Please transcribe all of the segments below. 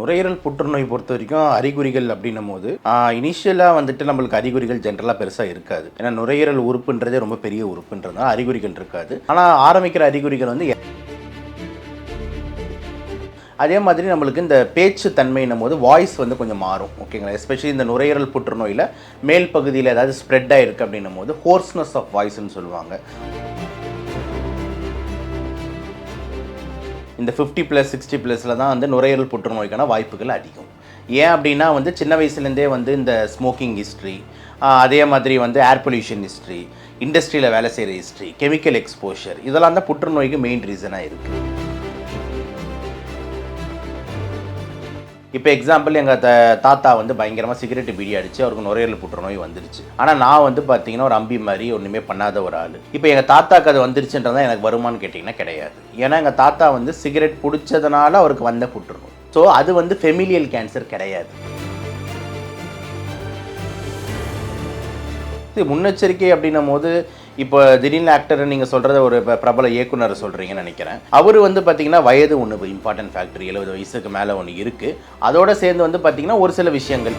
நுரையீரல் புற்றுநோய் பொறுத்த வரைக்கும் அறிகுறிகள் அப்படின்னும் போது இனிஷியலாக வந்துட்டு நம்மளுக்கு அறிகுறிகள் ஜென்ரலாக பெருசாக இருக்காது. ஏன்னா நுரையீரல் உறுப்புன்றதே ரொம்ப பெரிய உறுப்புன்றதுனால அறிகுறிகள் இருக்காது. ஆனால் ஆரம்பிக்கிற அறிகுறிகள் வந்து அதே மாதிரி நம்மளுக்கு இந்த பேச்சு தன்மைன்னும் போது வாய்ஸ் வந்து கொஞ்சம் மாறும். ஓகேங்களா? எஸ்பெஷலி இந்த நுரையீரல் புற்றுநோயில் மேல் பகுதியில் ஏதாவது ஸ்ப்ரெட் ஆகிருக்கு அப்படின்னும் போது ஹோர்ஸ்னஸ் ஆஃப் வாய்ஸ்ன்னு சொல்லுவாங்க. இந்த 50+ 60+ல தான் வந்து நுரையீரல் புற்றுநோய்க்கான வாய்ப்புகள் அதிகம். ஏன் அப்படின்னா வந்து சின்ன வயசுலேருந்தே வந்து இந்த ஸ்மோக்கிங் ஹிஸ்ட்ரி, அதே மாதிரி வந்து ஏர் பொல்யூஷன் ஹிஸ்ட்ரி, இண்டஸ்ட்ரியில் வேலை செய்கிற ஹிஸ்ட்ரி, கெமிக்கல் எக்ஸ்போஷர், இதெல்லாம் தான் புற்றுநோய்க்கு மெயின் ரீசனாக இருக்குது. இப்போ எக்ஸாம்பிள் எங்கள் தாத்தா வந்து பயங்கரமாக சிகரெட் பீடி அடித்து அவருக்கு நுரையீரல் புற்றுநோய் வந்துருச்சு. ஆனால் நான் வந்து பார்த்தீங்கன்னா ஒரு அம்பி மாதிரி ஒன்றுமே பண்ணாத ஒரு ஆள். இப்போ எங்கள் தாத்தாக்கு அது வந்துருச்சுன்றதான் எனக்கு வருமானு கேட்டிங்கன்னா கிடையாது. ஏன்னா எங்கள் தாத்தா வந்து சிகரெட் பிடிச்சதுனால அவருக்கு வந்த புற்றுநோய். ஸோ அது வந்து ஃபெமிலியல் கேன்சர் கிடையாது. இது முன்னெச்சரிக்கை அப்படின்னும் போது இப்போ திடீர்னு ஆக்டர் நீங்கள் சொல்கிறத ஒரு பிரபல இயக்குனர் சொல்கிறீங்கன்னு நினைக்கிறேன். அவர் வந்து பார்த்தீங்கன்னா வயது ஒன்று இம்பார்ட்டன்ட் ஃபேக்டர், 70 வயசுக்கு மேலே ஒன்று இருக்குது. அதோடு சேர்ந்து வந்து பார்த்தீங்கன்னா ஒரு சில விஷயங்கள்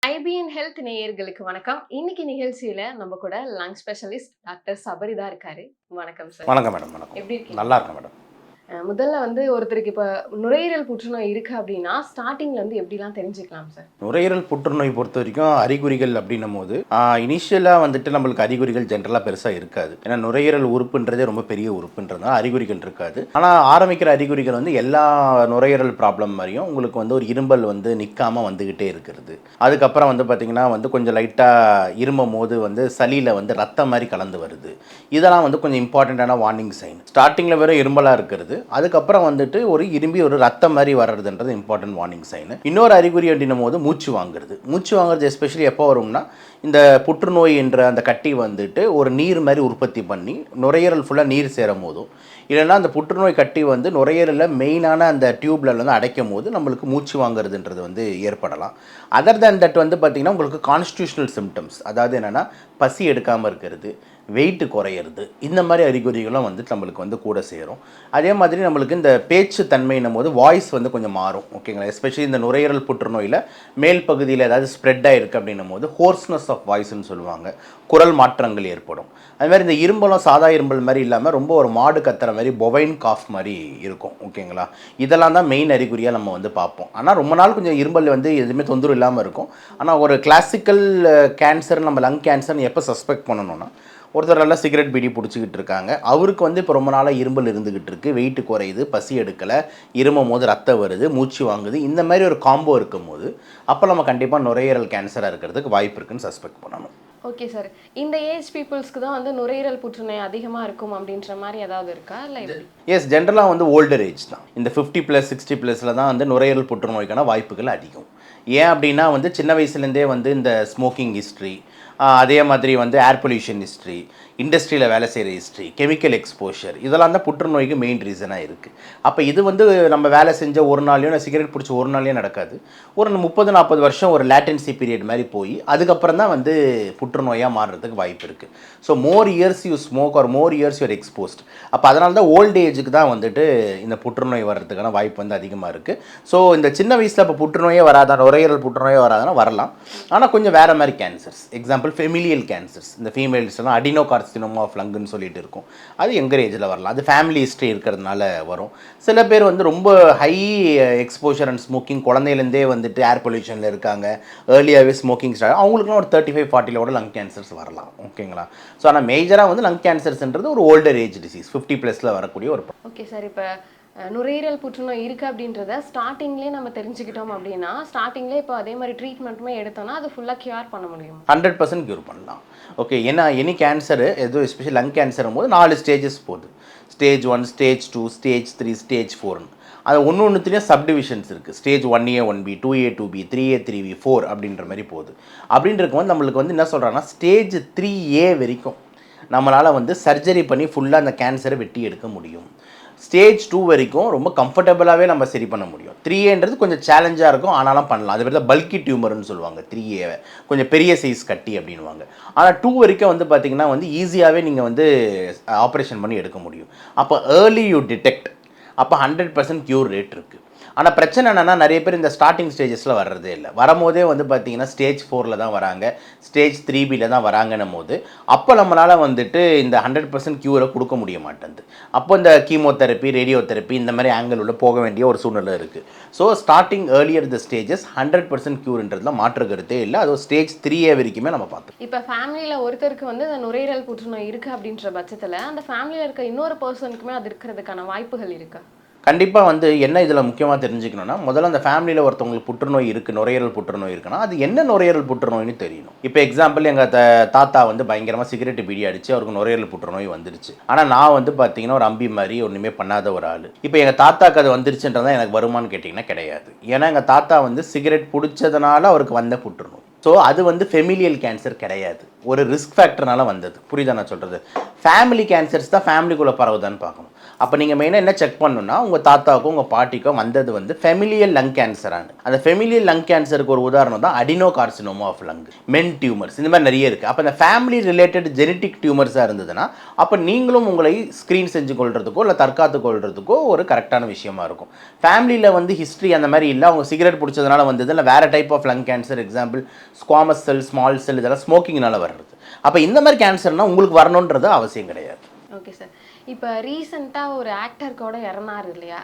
ஐபிஎன் ஹெல்த் நேயர்களுக்கு வணக்கம். இன்னைக்கு நிகழ்ச்சியில நம்ம கூட லங் ஸ்பெஷலிஸ்ட் டாக்டர் சபரிதா இருக்காரு. வணக்கம் சார். வணக்கம் மேடம். வணக்கம். எப்படி இருக்கீங்க? நல்லா இருக்கேன் மேடம். முதல்ல வந்து ஒருத்தருக்கு இப்போ நுரையீரல் புற்றுநோய் இருக்கு அப்படின்னா ஸ்டார்டிங்ல இருந்து எப்படிலாம் தெரிஞ்சுக்கலாம் சார்? நுரையீரல் புற்றுநோய் பொறுத்த வரைக்கும் அறிகுறிகள் அப்படின்னும் போது இனிஷியலாக வந்துட்டு நம்மளுக்கு அறிகுறிகள் ஜென்ரலாக பெருசாக இருக்காது. ஏன்னா நுரையீரல் உறுப்புன்றதே ரொம்ப பெரிய உறுப்புன்றதுனால அறிகுறிகள் இருக்காது. ஆனால் ஆரம்பிக்கிற அறிகுறிகள் வந்து எல்லா நுரையீரல் ப்ராப்ளம் மாதிரியும் உங்களுக்கு வந்து ஒரு இரும்பல் வந்து நிற்காமல் வந்துக்கிட்டே இருக்கிறது. அதுக்கப்புறம் வந்து பார்த்திங்கன்னா வந்து கொஞ்சம் லைட்டாக இருமும் போது வந்து சளியில் வந்து ரத்தம் மாதிரி கலந்து வருது. இதெல்லாம் வந்து கொஞ்சம் இம்பார்ட்டண்ட்டான வார்னிங் சைன். ஸ்டார்டிங்கில் வெறும் இரும்பலாக இருக்கிறது, அதுக்கப்புறம் வந்துட்டு ஒரு இரும்பி ஒரு ரத்தம் மாதிரி வர்றதுன்றது இம்பார்ட்டன்ட் வார்னிங் சைன். இன்னொரு அறிகுறி அப்படின்னும் போது மூச்சு வாங்குறது எஸ்பெஷலி எப்போ வரும்னா இந்த புற்றுநோய் என்ற அந்த கட்டி வந்துட்டு ஒரு நீர் மாதிரி உற்பத்தி பண்ணி நுரையீரல் ஃபுல்லாக நீர் சேரும் போதும், இல்லைன்னா அந்த புற்றுநோய் கட்டி வந்து நுரையீரலில் மெயினான அந்த டியூப்ல வந்து அடைக்கும் போது நம்மளுக்கு மூச்சு வாங்குறதுன்றது வந்து ஏற்படலாம். அதர் தேன் தட் வந்து பார்த்திங்கன்னா உங்களுக்கு கான்ஸ்டியூஷனல் சிம்டம்ஸ், அதாவது என்னென்னா பசி எடுக்காமல் இருக்கிறது, வெயிட்டு குறையிறது, இந்த மாதிரி அறிகுறிகளும் வந்து நம்மளுக்கு வந்து கூட சேரும். அதே மாதிரி நம்மளுக்கு இந்த பேச்சு தன்மைன்னும் போது வாய்ஸ் வந்து கொஞ்சம் மாறும். ஓகேங்களா? எஸ்பெஷலி இந்த நுரையீரல் புற்றுநோயில் மேல் பகுதியில் ஏதாவது ஸ்ப்ரெட் ஆகிருக்கு அப்படின்னும் போது ஹோர்ஸ்னஸ் ஆஃப் வாய்ஸ்ன்னு சொல்லுவாங்க. குரல் மாற்றங்கள் ஏற்படும். அது மாதிரி இந்த இரும்பலும் சாதா இரும்பல் மாதிரி இல்லாமல் ரொம்ப ஒரு மாடு கத்துற மாதிரி பொவைன் காஃப் மாதிரி இருக்கும். ஓகேங்களா? இதெல்லாம் தான் மெயின் அறிகுறியாக நம்ம வந்து பார்ப்போம். ஆனால் ரொம்ப நாள் கொஞ்சம் இரும்பல் வந்து எதுவுமே தொந்தரவு இல்லாமல் இருக்கும். ஆனால் ஒரு கிளாசிக்கல் கேன்சர், நம்ம லங் கேன்சர்னு எப்போ சஸ்பெக்ட் பண்ணணும்னா ஒருத்தர் நல்லா சிகரெட் பீடி பிடிச்சிக்கிட்டு இருக்காங்க, அவருக்கு வந்து இப்போ ரொம்ப நாளாக இரும்பல் இருந்துக்கிட்டு இருக்குது, வெயிட்டு குறையுது, பசி எடுக்கலை, இருமும் போது ரத்தம் வருது, மூச்சு வாங்குது, இந்த மாதிரி ஒரு காம்போ இருக்கும் போது அப்போ நம்ம கண்டிப்பாக நுரையீரல் கேன்சராக இருக்கிறதுக்கு வாய்ப்பு இருக்குன்னு சஸ்பெக்ட் பண்ணணும். Okay sir. இந்த ஏஜ் பீப்புள்ஸ்க்கு தான் வந்து நுரையீரல் புற்றுநோய் அதிகமாக இருக்கும் அப்படின்ற மாதிரி ஏதாவது இருக்கா இல்லை எப்படி? எஸ், ஜென்ரலாக வந்து ஓல்டர் ஏஜ் தான். இந்த 50+ 60+ல தான் வந்து நுரையீரல் புற்றுநோய்க்கான வாய்ப்புகள் அதிகம். ஏன் அப்படின்னா வந்து சின்ன வயசுலேருந்தே வந்து இந்த ஸ்மோக்கிங் ஹிஸ்ட்ரி, அதே மாதிரி வந்து ஏர் பொல்யூஷன் ஹிஸ்ட்ரி, இண்டஸ்ட்ரியில் வேலை செய்கிற ஹிஸ்ட்ரி, கெமிக்கல் எக்ஸ்போஷர், இதெல்லாம் தான் புற்றுநோய்க்கு மெயின் ரீசனாக இருக்குது. அப்போ இது வந்து நம்ம வேலை செஞ்ச ஒரு நாளையும், நான் சிகரெட் பிடிச்ச ஒரு நாளையும் நடக்காது. ஒரு 30-40 வருஷம் ஒரு லேட்டன்சி பீரியட் மாதிரி போய் அதுக்கப்புறம் தான் வந்து புற்றுநோயாக மாறுறதுக்கு வாய்ப்பு இருக்குது. So more years you smoke or more years you're exposed, அப்போ அதனால தான் ஓல்டு ஏஜுக்கு தான் வந்துட்டு இந்த புற்றுநோய் வர்றதுக்கான வாய்ப்பு வந்து அதிகமாக இருக்குது. ஸோ இந்த சின்ன வயசில் இப்போ புற்றுநோயே வராதான், நுரையீரல் புற்றுநோயே வராதுன்னா வரலாம். ஆனால் கொஞ்சம் வேறு மாதிரி கேன்சர்ஸ், எக்ஸாம்பிள் ஃபெமிலியல் கேன்சர்ஸ், இந்த ஃபீமேல்ஸ்லாம் அடினோகார்சினோமா ஆஃப் லங்குன்னு சொல்லிட்டு இருக்கும், அது யங்கர் ஏஜில் வரலாம். அது ஃபேமிலி ஹிஸ்ட்ரி இருக்கிறதுனால வரும். சில பேர் வந்து ரொம்ப ஹை எக்ஸ்போஷர் அண்ட் ஸ்மோக்கிங், குழந்தையிலேருந்தே வந்துட்டு ஏர் பொல்யூஷனில் இருக்காங்க, ஏர்லியாகவே ஸ்மோக்கிங் ஸ்டார்ட், அவங்களுக்குலாம் ஒரு 35-40 லங் கேன்சர்ஸ் வரலாம். ஓகேங்களா? ஸோ ஆனால் மேஜராக வந்து லங் கேன்சர்ஸ்ன்றது ஒரு ஓல்டர் ஏஜ் டிசீஸ், 50+ல வரக்கூடிய ஒரு. Okay sir. இப்போ நுரையீரல் புற்றுநோய் இருக்குது அப்படின்றத ஸ்டார்டிங்லேயே நம்ம தெரிஞ்சுக்கிட்டோம் அப்படின்னா ஸ்டார்டிங்லேயே இப்போ அதே மாதிரி ட்ரீட்மெண்ட்டுமே எடுத்தோம்னா அது ஃபுல்லாக க்யூர் பண்ண முடியும்? 100% க்யூர் பண்ணலாம். ஓகே, ஏன்னா எனி கேன்சரு, எதுவும் எஸ்பெஷலி லங் கேன்சரும் போது 4 ஸ்டேஜஸ் போகுது. ஸ்டேஜ் 1, ஸ்டேஜ் 2, ஸ்டேஜ் 3, ஸ்டேஜ் 4ன்னு. அது ஒன்றுத்துலேயும் சப்டிவிஷன்ஸ் இருக்குது. Stage 1A 1B, 2A 2B, 3A 3B, 4 அப்படின்ற மாதிரி போகுது. அப்படின்றக்கு வந்து நம்மளுக்கு வந்து என்ன சொல்கிறாங்கன்னா ஸ்டேஜ் 3A வரைக்கும் நம்மளால் வந்து சர்ஜரி பண்ணி ஃபுல்லாக அந்த கேன்சரை வெட்டி எடுக்க முடியும். ஸ்டேஜ் 2 வரைக்கும் ரொம்ப கம்ஃபர்டபுளாகவே நம்ம சரி பண்ண முடியும். 3Aன்றது கொஞ்சம் சேலஞ்சாக இருக்கும், ஆனாலும் பண்ணலாம். அது பேர் தான் பல்கி டியூமர்னு சொல்லுவாங்க. 3A கொஞ்சம் பெரிய சைஸ் கட்டி அப்படின்வாங்க. ஆனால் 2 வரைக்கும் வந்து பார்த்திங்கன்னா வந்து ஈஸியாகவே நீங்கள் வந்து ஆப்ரேஷன் பண்ணி எடுக்க முடியும். அப்போ ஏர்லி யூ டிடெக்ட், அப்போ 100% க்யூர் ரேட் இருக்குது. ஆனால் பிரச்சனை என்னென்னா நிறைய பேர் இந்த ஸ்டார்டிங் ஸ்டேஜஸில் வர்றதே இல்லை. வரும்போதே வந்து பார்த்திங்கன்னா ஸ்டேஜ் 4ல் தான் வராங்க, ஸ்டேஜ் 3Bயில் தான் வராங்கன்னும் போது அப்போ நம்மளால் வந்துட்டு இந்த 100% க்யூரை கொடுக்க முடிய மாட்டேங்குது. அப்போ இந்த கீமோதெரப்பி, ரேடியோதெரப்பி இந்த மாதிரி ஆங்கிள் உள்ள போக வேண்டிய ஒரு சூழ்நிலை இருக்குது. So starting earlier the stages 100% க்யூர்ன்றதுல மாற்று கருத்தே இல்லை. அது ஸ்டேஜ் 3A வரைக்குமே நம்ம பார்த்தோம். இப்போ ஃபேமிலியில் ஒருத்தருக்கு வந்து இந்த நுரையீரல் புற்றுநோய் இருக்குது அப்படின்ற பட்சத்தில் அந்த ஃபேமிலியில் இருக்க இன்னொரு பர்சனுக்குமே அது இருக்கிறதுக்கான வாய்ப்புகள் இருக்கா? கண்டிப்பாக வந்து என்ன இதில் முக்கியமாக தெரிஞ்சுக்கணும்னா, முதல்ல அந்த ஃபேமிலியில் ஒருத்தவங்களுக்கு புற்றுநோய் இருக்குது, நுரையீரல் புற்றுநோய் இருக்குன்னா அது என்ன நுரையீரல் புற்றுநோய்னு தெரியணும். இப்போ எக்ஸாம்பிள் எங்கள் தாத்தா வந்து பயங்கரமாக சிகரெட் பீடி அடித்து அவருக்கு நுரையீரல் புற்றுநோய் வந்துருச்சு. ஆனால் நான் வந்து பார்த்தீங்கன்னா ஒரு அம்பி மாதிரி ஒன்றுமே பண்ணாத ஒரு ஆள். இப்போ எங்கள் தாத்தாக்கு அது வந்துருச்சுன்றதான் எனக்கு வருமானு கேட்டிங்கன்னா கிடையாது. ஏன்னா எங்கள் தாத்தா வந்து சிகரெட் பிடிச்சதுனால அவருக்கு வந்த புற்றுநோய். ஸோ அது வந்து ஃபெமிலியல் கேன்சர் கிடையாது, ஒரு ரிஸ்க் ஃபேக்டர்னால வந்தது. புரியுதா நான் சொல்கிறது? ஃபேமிலி கேன்சர்ஸ் தான் ஃபேமிலிக்குள்ளே பரவுதான்னு பார்க்கணும். அப்போ நீங்கள் மெயினாக என்ன செக் பண்ணணும்னா, உங்கள் தாத்தாவுக்கும் உங்கள் பாட்டிக்கும் வந்தது வந்து ஃபெமிலியல் லங் கேன்சரானு. அந்த ஃபெமிலியல் லங் கேன்சருக்கு ஒரு உதாரணம் தான் அடினோ கார்சினோமா ஆஃப் லங், மென் டியூமர்ஸ், இந்த மாதிரி நிறைய இருக்குது. அப்போ அந்த ஃபேமிலி ரிலேட்டட் ஜெனட்டிக் டியூமர்ஸாக இருந்ததுன்னா அப்போ நீங்களும் உங்களை ஸ்க்ரீன் செஞ்சு கொள்றதுக்கோ இல்லை தற்காத்து கொள்றதுக்கோ ஒரு கரெக்டான விஷயமா இருக்கும். ஃபேமிலியில் வந்து ஹிஸ்ட்ரி அந்த மாதிரி இல்லை, அவங்க சிகரெட் பிடிச்சதுனால வந்தது இல்லை வேறு type of lung cancer, example squamous cell, small cell, இதெல்லாம் ஸ்மோக்கிங்னால வர்றது. அப்போ இந்த மாதிரி கேன்சர்னால் உங்களுக்கு வரணுன்றது அவசியம் கிடையாது. Okay sir. இப்போ ரீசெண்டாக ஒரு ஆக்டர் கூட இறந்தார் இல்லையா,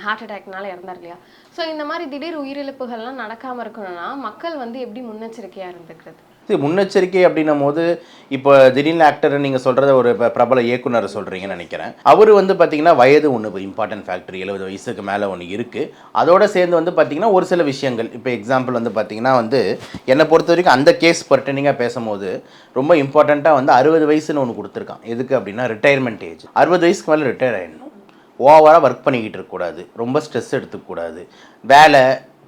ஹார்ட் அட்டாக்னால இறந்தார் இல்லையா? ஸோ இந்த மாதிரி திடீர் உயிரிழப்புகள்லாம் நடக்காமல் இருக்கணும்னா மக்கள் வந்து எப்படி முன்னெச்சரிக்கையாக இருந்துக்கிறது? முன்னெச்சரிக்கை அப்படின்னும் போது இப்போ திடீர்னு ஆக்டர் நீங்கள் சொல்கிறத ஒரு பிரபல இயக்குனர் சொல்கிறீங்கன்னு நினைக்கிறேன். அவர் வந்து பார்த்திங்கன்னா வயது ஒன்று இம்பார்ட்டன்ட் ஃபேக்டர், 70 வயசுக்கு மேலே ஒன்று இருக்குது. அதோடு சேர்ந்து வந்து பார்த்திங்கன்னா ஒரு சில விஷயங்கள், இப்போ எக்ஸாம்பிள் வந்து பார்த்திங்கன்னா வந்து என்னை பொறுத்த வரைக்கும் அந்த கேஸ் பர்டனிங்காக பேசும்போது ரொம்ப இம்பார்ட்டண்ட்டாக வந்து 60 வயசுன்னு ஒன்று கொடுத்துருக்கான். எதுக்கு அப்படின்னா ரிட்டையர்மெண்ட் ஏஜ். 60 வயசுக்கு மேலே ரிட்டையர் ஆகிடணும். ஓவராக ஒர்க் பண்ணிக்கிட்டு இருக்கக்கூடாது, ரொம்ப ஸ்ட்ரெஸ் எடுத்துக்கூடாது, வேலை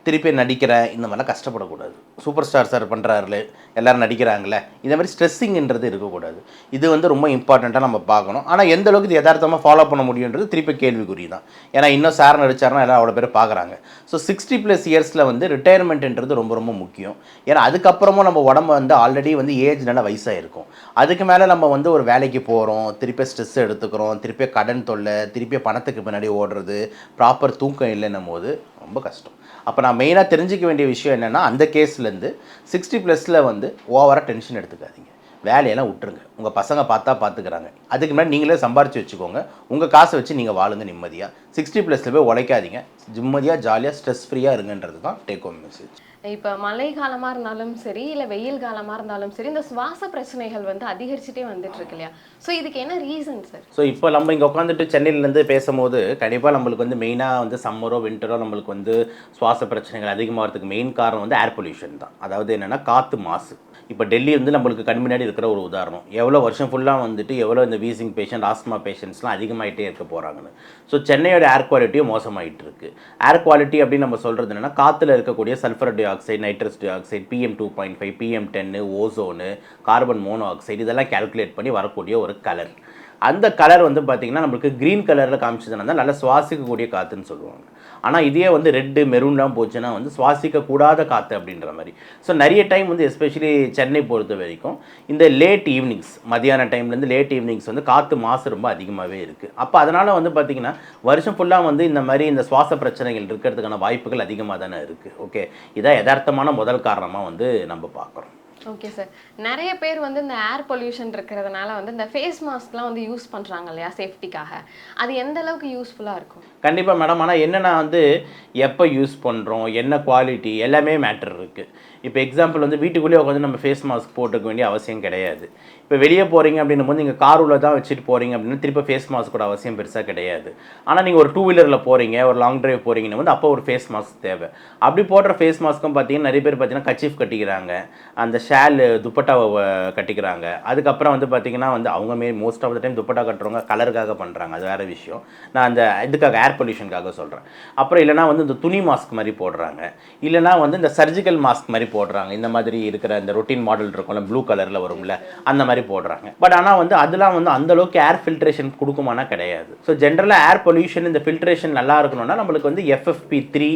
திருப்பி நடிக்கிறேன் இந்த மாதிரிலாம் கஷ்டப்படக்கூடாது. சூப்பர் ஸ்டார் சார் பண்ணுறாருல, எல்லோரும் நடிக்கிறாங்களே, இந்த மாதிரி ஸ்ட்ரெஸ்ஸிங்ன்றது இருக்கக்கூடாது. இது வந்து ரொம்ப இம்பார்ட்டண்ட்டாக நம்ம பார்க்கணும். ஆனால் எந்த அளவுக்கு இது யதார்த்தமாக ஃபாலோ பண்ண முடியுன்றது திருப்பி கேள்விக்குறி தான். ஏன்னா இன்னும் சார் நடிச்சாருன்னா எல்லாம் அவ்வளோ பேர் பார்க்குறாங்க. ஸோ 60+ இயர்ஸில் வந்து ரிட்டையர்மெண்ட்ன்றது ரொம்ப ரொம்ப முக்கியம். ஏன்னா அதுக்கப்புறமும் நம்ம உடம்பு வந்து ஆல்ரெடி வந்து ஏஜ் நல்லா வயசாக இருக்கும். அதுக்கு மேலே நம்ம வந்து ஒரு வேலைக்கு போகிறோம், திருப்பி ஸ்ட்ரெஸ் எடுத்துக்கிறோம், திருப்பி கடன் தொல்லை, திருப்பி பணத்துக்கு பின்னாடி ஓடுறது, ப்ராப்பர் தூக்கம் இல்லைன்னும் போது ரொம்ப கஷ்டம். அப்போ நான் மெயினாக தெரிஞ்சிக்க வேண்டிய விஷயம் என்னென்னா, அந்த கேஸ்லேருந்து 60+ வந்து ஓவராக டென்ஷன் எடுத்துக்காதீங்க, வேலையெல்லாம் விட்டுருங்க. உங்கள் பசங்க பார்த்துக்கிறாங்க, அதுக்கு முன்னாடி நீங்களே சம்பாரித்து வச்சுக்கோங்க. உங்கள் காசை வச்சு நீங்கள் வாழுங்க நிம்மதியாக. 60+ போய் உழைக்காதீங்க, நிம்மதியாக ஜாலியாக ஸ்ட்ரெஸ் ஃப்ரீயாக இருங்கன்றது தான் டேக் ஹோம் மெசேஜ். இப்போ மழை காலமாக இருந்தாலும் சரி இல்லை வெயில் காலமாக இருந்தாலும் சரி இந்த சுவாச பிரச்சனைகள் வந்து அதிகரிச்சுட்டே வந்துட்டு இருக்கு இல்லையா? ஸோ இதுக்கு என்ன ரீசன் சார்? ஸோ இப்போ நம்ம இங்கே உட்காந்துட்டு சென்னையிலேருந்து பேசும்போது கண்டிப்பாக நம்மளுக்கு வந்து மெயினாக வந்து சம்மரோ வின்டரோ நம்மளுக்கு வந்து சுவாச பிரச்சனைகள் அதிகமாகிறதுக்கு மெயின் காரணம் வந்து ஏர் பொல்யூஷன் தான். அதாவது என்னென்னா காற்று மாசு. இப்போ டெல்லி வந்து நம்மளுக்கு கண் முன்னாடி இருக்கிற ஒரு உதாரணம். எவ்வளோ வருஷம் ஃபுல்லாக வந்துட்டு எவ்வளோ இந்த வீசிங் பேஷண்ட், ஆஸ்மா பேஷண்ட்ஸ்லாம் அதிகமாகிட்டே இருக்க போகிறாங்கன்னு. ஸோ சென்னையோட ஏர் குவாலிட்டியும் மோசமாகிட்டு இருக்குது. ஏர் குவாலிட்டி அப்படின்னு நம்ம சொல்கிறது என்னென்னா, காற்றுல இருக்கக்கூடிய sulphur dioxide, nitrous dioxide, PM2.5, PM10, ozone, carbon monoxide இதெல்லாம் கால்குலேட் பண்ணி வரக்கூடிய ஒரு கலர். அந்த கலர் வந்து பார்த்திங்கன்னா நம்மளுக்கு க்ரீன் கலரில் காமிச்சதுனா தான் நல்லா சுவாசிக்கக்கூடிய காற்றுன்னு சொல்லுவாங்க. ஆனால் இதே வந்து ரெட்டு மெரூன்லாம் போச்சுன்னா வந்து சுவாசிக்கக்கூடாத காற்று அப்படின்ற மாதிரி. ஸோ நிறைய டைம் வந்து எஸ்பெஷலி சென்னை பொறுத்த வரைக்கும் இந்த லேட் ஈவினிங்ஸ், மதியான டைம்லேருந்து லேட் ஈவினிங்ஸ் வந்து காற்று மாசு ரொம்ப அதிகமாகவே இருக்குது. அப்போ அதனால் வந்து பார்த்திங்கன்னா வருஷம் ஃபுல்லாக வந்து இந்த மாதிரி இந்த சுவாச பிரச்சனைகள் இருக்கிறதுக்கான வாய்ப்புகள் அதிகமாக தானே இருக்குது. ஓகே, இதான் யதார்த்தமான முதல் காரணமாக வந்து நம்ம பார்க்குறோம். Okay sir. நிறைய பேர் வந்து இந்த ஏர் பொல்யூஷன் இருக்கிறதுனால வந்து இந்த ஃபேஸ் மாஸ்க்லாம் வந்து யூஸ் பண்ணுறாங்க இல்லையா சேஃப்டிக்காக, அது எந்த அளவுக்கு யூஸ்ஃபுல்லாக இருக்கும்? கண்டிப்பாக மேடம். ஆனால் என்னென்னா வந்து எப்போ யூஸ் பண்ணுறோம், என்ன குவாலிட்டி எல்லாமே மேட்டர் இருக்குது. இப்போ எக்ஸாம்பிள் வந்து வீட்டுக்குள்ளேயே உட்காந்து நம்ம ஃபேஸ் மாஸ்க் போட்டுக்க வேண்டிய அவசியம் கிடையாது. இப்போ வெளியே போகிறீங்க அப்படின்னும் போது நீங்கள் கார் உள்ள தான் வச்சுட்டு போகிறீங்க அப்படின்னா திருப்பி ஃபேஸ் மாஸ்க்கோட அவசியம் பெருசாக கிடையாது. ஆனால் நீங்கள் ஒரு 2 வீலரில் போகிறீங்க, ஒரு லாங் டிரைவ் போகிறீங்கன்னு வந்து அப்போ ஒரு ஃபேஸ் மாஸ்க் தேவை. அப்படி போடுற ஃபேஸ் மாஸ்க்கும் பார்த்தீங்கன்னா நிறைய பேர் பார்த்தீங்கன்னா கச்சீஃப் கட்டிக்கிறாங்க, அந்த ஷால் துப்பட்டாவை கட்டிக்கிறாங்க. அதுக்கப்புறம் வந்து பார்த்திங்கன்னா வந்து அவங்க most of the time dupatta கட்டுறவங்க கலருக்காக பண்ணுறாங்க, அது வேறு விஷயம். நான் அந்த இதுக்காக ஏர் பொல்யூஷனுக்காக சொல்கிறேன். அப்புறம் இல்லைனா வந்து இந்த துணி மாஸ்க் மாதிரி போடுறாங்க, இல்லைனா வந்து இந்த சர்ஜிக்கல் மாஸ்க் மாதிரி போடுறாங்க, இந்த மாதிரி இருக்கிற இந்த ரொட்டீன் மாடல் இருக்கும்ல ப்ளூ கலரில் வரும்ல அந்த மாதிரி போடுறாங்க. பட் ஆனால் வந்து அதெல்லாம் வந்து அந்தளவுக்கு ஏர் ஃபில்ட்ரேஷன் கொடுக்குமானா கிடையாது. ஸோ ஜென்ரலாக ஏர் பொல்யூஷன் இந்த ஃபில்ட்ரேஷன் நல்லா இருக்கணும்னா நம்மளுக்கு வந்து FFP3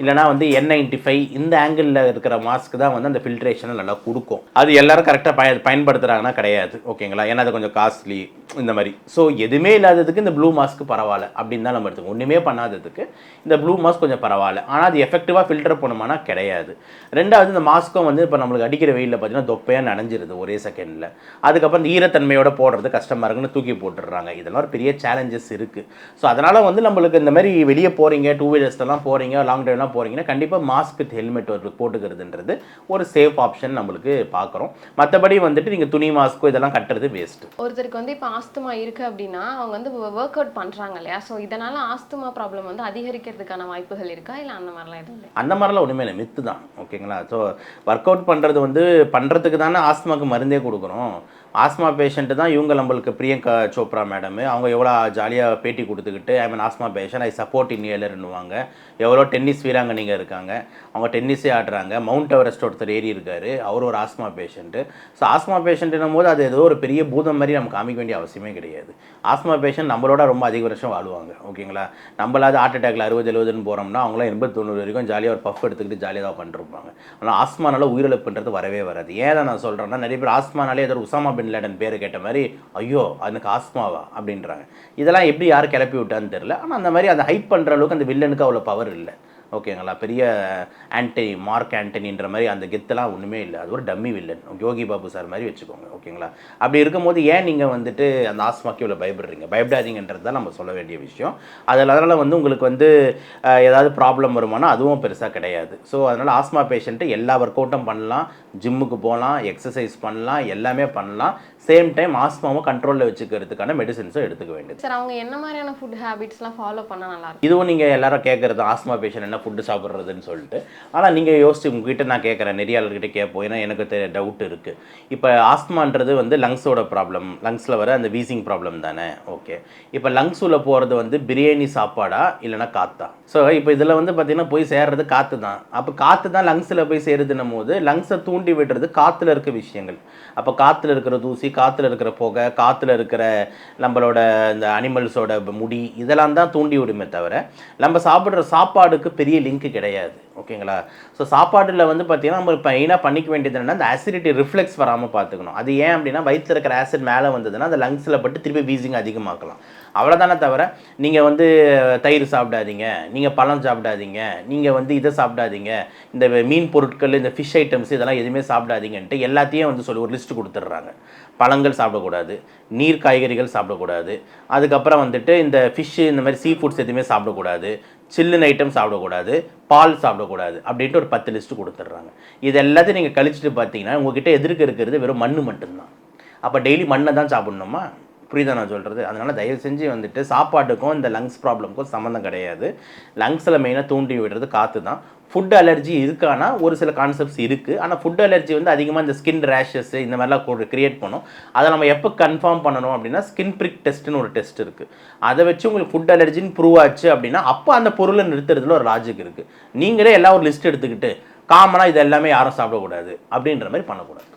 இல்லைனா வந்து N95 இந்த ஆங்கிளில் இருக்கிற மாஸ்க் தான் வந்து அந்த ஃபில்ட்ரேஷனை நல்லா கொடுக்கும். அது எல்லாரும் கரெக்டாக பயன்படுத்துகிறாங்கன்னா கிடையாது, ஓகேங்களா? ஏன்னா அது கொஞ்சம் காஸ்ட்லி இந்த மாதிரி. ஸோ எதுவுமே இல்லாததுக்கு இந்த ப்ளூ மாஸ்க் பரவாயில்ல அப்படின்னு தான் நம்ம எடுத்துக்கோம். ஒன்றுமே பண்ணாததுக்கு இந்த ப்ளூ மாஸ்க் கொஞ்சம் பரவாயில்ல. ஆனால் அது எஃபெக்டிவாக ஃபில்டர் பண்ணுமானா கிடையாது. ரெண்டாவது இந்த மாஸ்க்கும் வந்து இப்போ நம்மளுக்கு அடிக்கிற வெயிலில் பார்த்தீங்கன்னா தொப்பையாக நனைஞ்சிருது ஒரே செகண்டில். அதுக்கப்புறம் இந்த ஈரத்தன்மையோட போடுறது கஷ்டமாக இருக்குன்னு தூக்கி போட்டுடுறாங்க. இதெல்லாம் ஒரு பெரிய சேலஞ்சஸ் இருக்குது. ஸோ அதனால் வந்து நம்மளுக்கு இந்த மாதிரி வெளியே போகிறீங்க, 2 வீலர்ஸ்லாம் போகிறீங்க, லாங் ட்ரைவ்லாம் போகிறீங்கன்னா கண்டிப்பாக மாஸ்க் வித் ஹெல்மெட் போட்டுக்கிறதுன்றது ஒரு சேஃப் ஆப்ஷன் நம்மளுக்கு பார்க்குறோம். மற்றபடி வந்துட்டு நீங்கள் துணி மாஸ்க்கோ இதெல்லாம் கட்டுறது வேஸ்ட்டு. ஒருத்தருக்கு வந்து இப்போ ஆஸ்துமா இருக்குது அப்படின்னா அவங்க வந்து ஒர்க் அவுட் பண்ணுறாங்க இல்லையா? ஸோ இதனால் ஆஸ்துமா ப்ராப்ளம் வந்து அதிகரிக்கிறதுக்கான வாய்ப்புகள் இருக்கா, இல்லை அந்த மாதிரிலாம் எதுவும் இல்லை? அந்த மாதிரிலாம் ஒன்றுமே இல்லை, மித்து தான், ஓகேங்களா? ஸோ ஒர்க் அவுட் பண்ணுறது வந்து பண்ணுறதுக்கு தானே ஆஸ்துமாக்கு மருந்தே கொடுக்குறோம். ஆஸ்மா பேஷண்ட்டு தான் இவங்க நம்மளுக்கு பிரியங்கா சோப்ரா மேடம் அவங்க எவ்வளோ ஜாலியாக பேட்டி கொடுத்துக்கிட்டு ஐ மீன் ஆஸ்மா பேஷண்ட் ஐ சப்போர்ட் இன்ஹேலர்னுவாங்க. எவ்வளோ டென்னிஸ் வீராங்கனைங்க இருக்காங்க, அவங்க டென்னிஸே ஆடுறாங்க. மவுண்ட் எவரெஸ்ட் ஒருத்தர் ஏறி இருக்காரு, அவர் ஒரு ஆஸ்மா பேஷண்ட்டு. ஸோ ஆஸ்மா பேஷண்ட்டுன்னும் போது அது ஏதோ ஒரு பெரிய பூதம் மாதிரி நமக்கு காமிக்க வேண்டிய அவசியமே கிடையாது. ஆஸ்மா பேஷண்ட் நம்மளோட ரொம்ப அதிக வருஷம் வாழ்வாங்க, ஓகேங்களா? நம்மளாவது ஹார்ட் அட்டாக்ல 60-70ன்னு போகிறோம்னா அவங்களாம் 80-90 வரைக்கும் ஜாலியாக ஒரு பஃப் எடுத்துக்கிட்டு ஜாலியாக தான் பண்ணிருப்பாங்க. ஆனால் ஆஸ்மானால உயிரிழப்புன்றது வரவே வராது. ஏன் நான் சொல்கிறேன்னா நிறைய பேர் ஆஸ்மானாலே ஏதோ உசாமா பின் லேடன் பேரை கேட்ட மாதிரி ஐயோ அதுக்கு ஆஸ்மாவா அப்படின்றாங்க. இதெல்லாம் எப்படி யார் கிளப்பி விட்டான்னு தெரியல. ஆனால் அந்த மாதிரி அந்த ஹைப் பண்ணுற அளவுக்கு அந்த வில்லனுக்கு அவ்வளோ பவர் இல்லை, ஓகேங்களா? பெரிய மார்க் ஆண்டனின்ற மாதிரி அந்த கெத்தெல்லாம் ஒன்றுமே இல்லை. அது ஒரு dummy villain, Yogi Babu sir மாதிரி வச்சுக்கோங்க, ஓகேங்களா? அப்படி இருக்கும்போது ஏன் நீங்கள் வந்துட்டு அந்த ஆஸ்மாக்கு இவ்வளோ பயப்படுறீங்க? பயப்படாதீங்கன்றது தான் நம்ம சொல்ல வேண்டிய விஷயம். அதனால் வந்து உங்களுக்கு வந்து ஏதாவது ப்ராப்ளம் வருமானா அதுவும் பெருசாக கிடையாது. ஸோ அதனால் ஆஸ்மா பேஷண்ட்டு எல்லா ஒர்க் அவுட்டும் பண்ணலாம், ஜிம்முக்கு போகலாம், எக்ஸசைஸ் பண்ணலாம், எல்லாமே பண்ணலாம். சேம் டைம் ஆஸ்மாவும் கண்ட்ரோலில் வச்சுக்கிறதுக்கான மெடிசன்ஸும் எடுத்துக்க வேண்டியது. சார் அவங்க என்ன மாதிரியான ஃபுட் ஹேபிட்ஸ்லாம் ஃபாலோ பண்ணால் நல்லாயிருக்கும்? இதுவும் நீங்கள் எல்லாரும் கேட்குறது ஆஸ்மா பேஷண்ட் என்ன ஃபுட்டு சாப்பிட்றதுன்னு சொல்லிட்டு. ஆனால் நீங்கள் யோசிச்சு உங்ககிட்ட நான் கேட்குறேன், நிறைய ஆளுகிட்ட கேட்போம், ஏன்னா எனக்கு டவுட் இருக்குது. இப்போ ஆஸ்மான்றது வந்து லங்ஸோட ப்ராப்ளம், லங்ஸில் வர அந்த வீசிங் ப்ராப்ளம் தானே, ஓகே? இப்போ லங்ஸுள்ள போகிறது வந்து பிரியாணி சாப்பாடா இல்லைனா காற்றா? ஸோ இப்போ இதில் வந்து பார்த்திங்கன்னா போய் சேர்றது காற்று தான். அப்போ காற்று தான் லங்ஸில் போய் சேருதுன்னும் போது லங்ஸை தூண்டி விடுறது காற்றுல இருக்க விஷயங்கள். அப்போ காற்றுல இருக்கிற தூசி, காற்றுல இருக்கிற புகை, காற்றுல இருக்கிற நம்மளோட இந்த அனிமல்ஸோட முடி, இதெல்லாம் தான் தூண்டி விடுமே தவிர நம்ம சாப்பிட்ற சாப்பாடுக்கு பெரிய லிங்க் கிடையாது, ஓகேங்களா? ஸோ சாப்பாட்டில் வந்து பார்த்திங்கன்னா நம்ம இப்போ மெயினாக பண்ணிக்க வேண்டியது என்னென்னா அந்த ஆசிடிட்டி ரிஃப்ளெக்ஸ் வராமல் பார்த்துக்கணும். அது ஏன் அப்படின்னா வயிற்றில் இருக்கிற ஆசிட் மேலே வந்ததுன்னா அந்த லங்ஸில் பட்டு திருப்பி வீசிங் அதிகமாக்கலாம், அவ்வளோதானே தவிர நீங்கள் வந்து தயிர் சாப்பிடாதீங்க, நீங்கள் பழம் சாப்பிடாதீங்க, நீங்கள் வந்து இதை சாப்பிடாதீங்க, இந்த மீன் பொருட்கள், இந்த ஃபிஷ் ஐட்டம்ஸ் இதெல்லாம் எதுவுமே சாப்பிடாதீங்கன்ட்டு எல்லாத்தையும் வந்து சொல்லி ஒரு லிஸ்ட்டு கொடுத்துட்றாங்க. பழங்கள் சாப்பிடக்கூடாது, நீர் காய்கறிகள் சாப்பிடக்கூடாது, அதுக்கப்புறம் வந்துட்டு இந்த ஃபிஷ்ஷு இந்த மாதிரி சீ ஃபுட்ஸ் எதுவுமே சாப்பிடக்கூடாது, சில்லுன்னு ஐட்டம் சாப்பிடக்கூடாது, பால் சாப்பிடக்கூடாது அப்படின்ட்டு ஒரு 10 லிஸ்ட்டு கொடுத்துட்றாங்க. இது எல்லாத்தையும் நீங்கள் கழிச்சிட்டு பார்த்தீங்கன்னா உங்ககிட்ட எதிர்க்க இருக்கிறது வெறும் மண் மட்டும்தான். அப்போ டெய்லி மண்ணை தான் சாப்பிட்ணுமா? புரியுதா நான் சொல்கிறது? அதனால் தயவு செஞ்சு வந்துட்டு சாப்பாட்டுக்கும் இந்த லங்ஸ் ப்ராப்ளம்க்கும் சம்மந்தம் கிடையாது. லங்ஸில் மெயினாக தூண்டி விடுறது காற்று தான். ஃபுட் அலர்ஜி இருக்கானா ஒரு சில கான்செப்ட்ஸ் இருக்குது. ஆனால் ஃபுட் அலர்ஜி வந்து அதிகமாக இந்த ஸ்கின் ரேஷஸ் இந்த மாதிரிலாம் க்ரியேட் பண்ணும். அதை நம்ம எப்போ கன்ஃபார்ம் பண்ணணும் அப்படின்னா ஸ்கின் ப்ரிக் டெஸ்ட்டுன்னு ஒரு டெஸ்ட் இருக்குது. அதை வச்சு உங்களுக்கு ஃபுட் அலர்ஜின்னு ப்ரூவ் ஆச்சு அப்படின்னா அப்போ அந்த பொருளை நிறுத்துறதுல ஒரு லாஜிக் இருக்குது. நீங்களே எல்லாம் ஒரு லிஸ்ட் எடுத்துக்கிட்டு காமனாக இது எல்லாமே யாரும் சாப்பிடக்கூடாது அப்படின்ற மாதிரி பண்ணக்கூடாது.